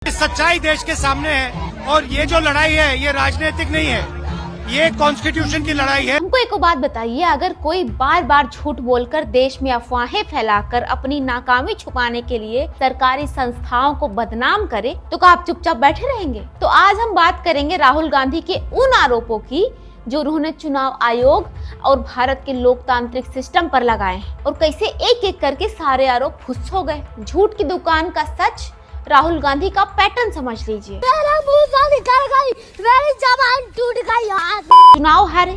सच्चाई देश के सामने है और ये जो लड़ाई है ये राजनीतिक नहीं है, ये कॉन्स्टिट्यूशन की लड़ाई है। हमको एक बात बताइए, अगर कोई बार बार झूठ बोलकर देश में अफवाहें फैलाकर अपनी नाकामी छुपाने के लिए सरकारी संस्थाओं को बदनाम करे तो क्या आप चुपचाप बैठे रहेंगे? तो आज हम बात करेंगे राहुल गांधी के उन आरोपों की जो उन्होंने चुनाव आयोग और भारत के लोकतांत्रिक सिस्टम पर लगाए हैं और कैसे एक एक करके सारे आरोप फुस हो गए। झूठ की दुकान का सच राहुल गांधी का पैटर्न समझ लीजिए। मेरा मुंह से निकल गई, मेरी जबान टूट गई यार। चुनाव हारे,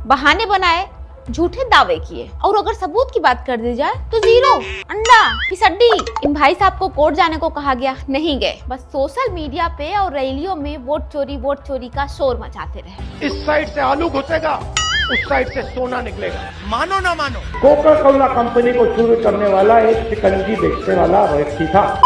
बहाने बनाए, झूठे दावे किए और अगर सबूत की बात कर दी जाए तो जीरो, अंडा, फिसड्डी। इन भाई साहब को कोर्ट जाने को कहा गया, नहीं गए, बस सोशल मीडिया पे और रैलियों में वोट चोरी का शोर मचाते रहे। इस साइड से आलू घुसेगा, उस साइड से सोना निकलेगा, मानो ना मानो। कोका कोला कंपनी को शुरू करने वाला एक शिकंजी बेचने वाला व्यक्ति था।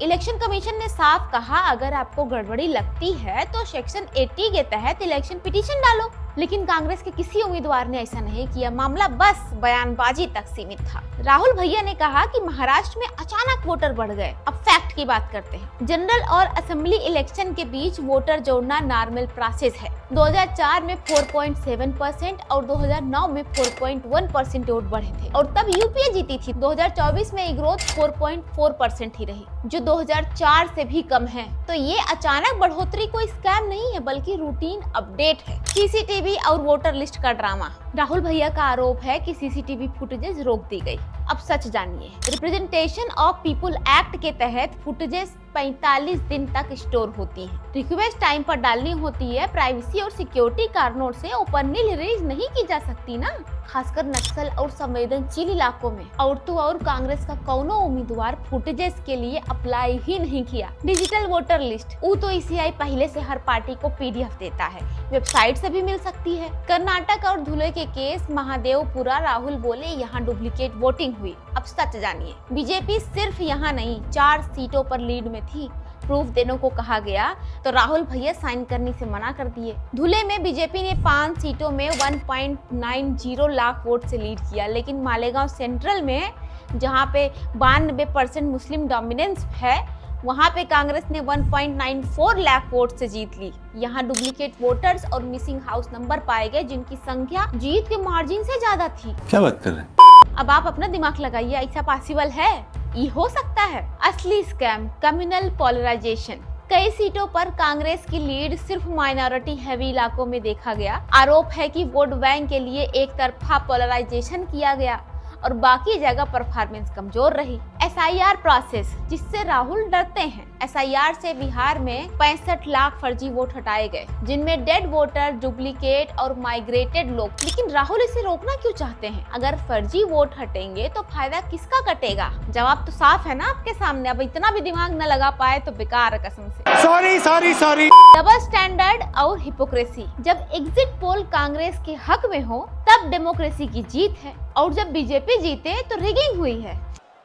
इलेक्शन कमीशन ने साफ कहा, अगर आपको गड़बड़ी लगती है तो सेक्शन 80 के तहत इलेक्शन पिटीशन डालो, लेकिन कांग्रेस के किसी उम्मीदवार ने ऐसा नहीं किया। मामला बस बयानबाजी तक सीमित था। राहुल भैया ने कहा कि महाराष्ट्र में अचानक वोटर बढ़ गए। अब फैक्ट की बात करते हैं। जनरल और असेंबली इलेक्शन के बीच वोटर जोड़ना नॉर्मल प्रोसेस है। 2004 में 4.7% और 2009 में 4.1% वोट बढ़े थे और तब यूपीए जीती थी। 2024 में ये ग्रोथ 4.4% ही रही, जो 2004 से भी कम है। तो ये अचानक बढ़ोतरी कोई स्कैम नहीं है, बल्कि रूटीन अपडेट है। सीसीटीवी और वोटर लिस्ट का ड्रामा। राहुल भैया का आरोप है कि सीसीटीवी फुटेजेस रोक दी गई। अब सच जानिए। रिप्रेजेंटेशन ऑफ पीपुल एक्ट के तहत फुटेजेस 45 दिन तक स्टोर होती है। रिक्वेस्ट टाइम पर डालनी होती है। प्राइवेसी और सिक्योरिटी कारणों से ओपनली रिलीज नहीं की जा सकती ना, खासकर नक्सल और संवेदनशील इलाकों में। और तो और कांग्रेस का कौनो उम्मीदवार फुटेजेस के लिए अप्लाई ही नहीं किया। डिजिटल वोटर लिस्ट वो तो ईसीआई पहले से हर पार्टी को पीडीएफ देता है, वेबसाइट से भी मिल सकती है। कर्नाटक और धुले के केस महादेवपुरा, राहुल बोले यहाँ डुप्लीकेट वोटिंग हुई। अब सच जानिए। बीजेपी सिर्फ यहाँ नहीं 4 सीटों पर लीड में थी। प्रूफ देने को कहा गया तो राहुल भैया साइन करने से मना कर दिए। धुले में बीजेपी ने 5 सीटों में 1.90 लाख वोट से लीड किया, लेकिन मालेगांव सेंट्रल में जहां पे 92% मुस्लिम डोमिनेंस है, वहां पे कांग्रेस ने 1.94 लाख वोट से जीत ली। यहाँ डुप्लीकेट वोटर्स और मिसिंग हाउस नंबर पाए गए, जिनकी संख्या जीत के मार्जिन से ज्यादा थी। क्या बात कर रहे हैं? अब आप अपना दिमाग लगाइए, ऐसा पॉसिबल है? ये हो सकता है? असली स्कैम कम्युनल पोलराइजेशन। कई सीटों पर कांग्रेस की लीड सिर्फ माइनॉरिटी हैवी इलाकों में देखा गया। आरोप है कि वोट बैंक के लिए एक तरफा पोलराइजेशन किया गया और बाकी जगह परफॉर्मेंस कमजोर रही। एसआईआर प्रोसेस, जिससे राहुल डरते हैं। एसआईआर से बिहार में 65 लाख फर्जी वोट हटाए गए, जिनमें डेड वोटर, डुप्लीकेट और माइग्रेटेड लोग। लेकिन राहुल इसे रोकना क्यों चाहते हैं? अगर फर्जी वोट हटेंगे तो फायदा किसका कटेगा? जवाब तो साफ है ना आपके सामने। अब इतना भी दिमाग न लगा पाए तो बेकार है कसम से। सॉरी। डबल स्टैंडर्ड और हिपोक्रेसी। जब एग्जिट पोल कांग्रेस के हक में हो तब डेमोक्रेसी की जीत है, और जब बीजेपी जीते तो रिगिंग हुई है।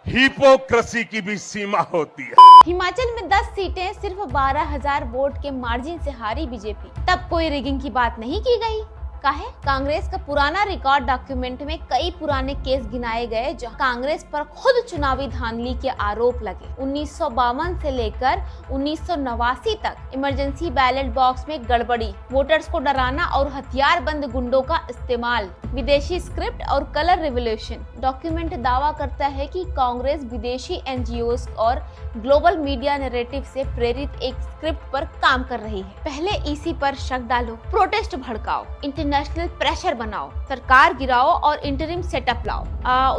हिपोक्रेसी की भी सीमा होती है। हिमाचल में 10 सीटें सिर्फ 12,000 वोट के मार्जिन से हारी बीजेपी। तब कोई रिगिंग की बात नहीं की गई। काहे? कांग्रेस का पुराना रिकॉर्ड डॉक्यूमेंट में कई पुराने केस गिनाए गए जहां कांग्रेस पर खुद चुनावी धांधली के आरोप लगे। 1952 से लेकर 1989 तक इमरजेंसी बैलेट बॉक्स में गड़बड़ी, वोटर्स को डराना और हथियारबंद गुंडों का इस्तेमाल, विदेशी स्क्रिप्ट और कलर रिवोल्यूशन। डॉक्यूमेंट दावा करता है कि कांग्रेस विदेशी एनजीओज और ग्लोबल मीडिया नैरेटिव से प्रेरित एक स्क्रिप्ट पर काम कर रही है। पहले ईसी पर शक डालो, प्रोटेस्ट भड़काओ, इंटरनेशनल प्रेशर बनाओ, सरकार गिराओ और इंटरिम सेटअप लाओ।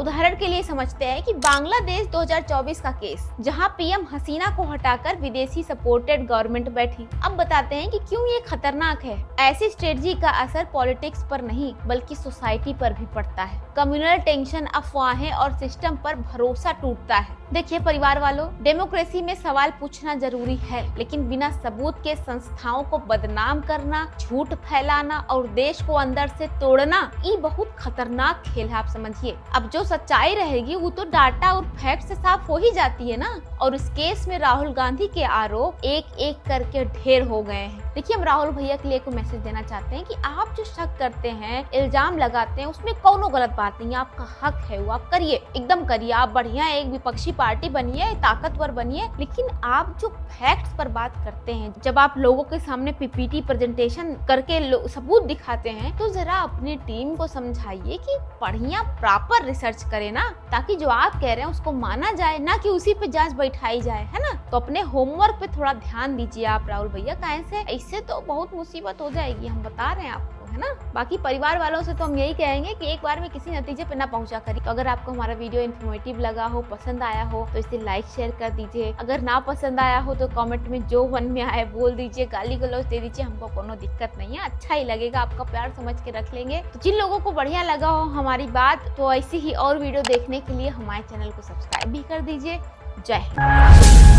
उदाहरण के लिए समझते हैं कि बांग्लादेश 2024 का केस, जहां पीएम हसीना को हटाकर विदेशी सपोर्टेड गवर्नमेंट बैठी। अब बताते हैं कि क्यों ये खतरनाक है। ऐसी स्ट्रेटजी का असर पॉलिटिक्स पर नहीं बल्कि सोसाइटी पर भी पड़ता है। कम्युनल टेंशन, अफवाहें और सिस्टम पर भरोसा टूटता है। देखिए परिवार वालों, डेमोक्रेसी में सवाल पूछना जरूरी है, लेकिन बिना सबूत के संस्थाओं को बदनाम करना, झूठ फैलाना और देश देश को अंदर से तोड़ना ये बहुत खतरनाक खेल है, आप समझिए। अब जो सच्चाई रहेगी वो तो डाटा और फैक्ट से साफ हो ही जाती है ना। और इस केस में राहुल गांधी के आरोप एक एक करके ढेर हो गए हैं। देखिए, हम राहुल भैया के लिए एक मैसेज देना चाहते हैं कि आप जो शक करते हैं, इल्जाम लगाते हैं, उसमें कोनो गलत बात नहीं है, आपका हक है, वो आप करिए, एकदम करिए। आप बढ़िया एक विपक्षी पार्टी बनिए, ताकतवर बनिए, लेकिन आप जो फैक्ट्स पर बात करते हैं, जब आप लोगों के सामने पीपीटी प्रेजेंटेशन करके सबूत दिखाते हैं, तो जरा अपनी टीम को समझाइए कि बढ़िया प्रॉपर रिसर्च करे ना, ताकि जो आप कह रहे हैं उसको माना जाए, ना कि उसी पे जांच बैठाई जाए, है ना। तो अपने होमवर्क पे थोड़ा ध्यान दीजिए आप राहुल भैया, इससे तो बहुत मुसीबत हो जाएगी, हम बता रहे हैं आपको, है ना। बाकी परिवार वालों से तो हम यही कहेंगे कि एक बार में किसी नतीजे पे ना पहुंचा करिए। तो अगर आपको हमारा वीडियो इन्फॉर्मेटिव लगा हो, पसंद आया हो, तो इसे लाइक शेयर कर दीजिए। अगर ना पसंद आया हो तो कमेंट में जो मन में आए बोल दीजिए, गाली गलौज दे दीजिए, हमको कोनो दिक्कत नहीं है, अच्छा ही लगेगा, आपका प्यार समझ के रख लेंगे। तो जिन लोगों को बढ़िया लगा हो हमारी बात, तो ऐसी ही और वीडियो देखने के लिए हमारे चैनल को सब्सक्राइब भी कर दीजिए। जय हिंद।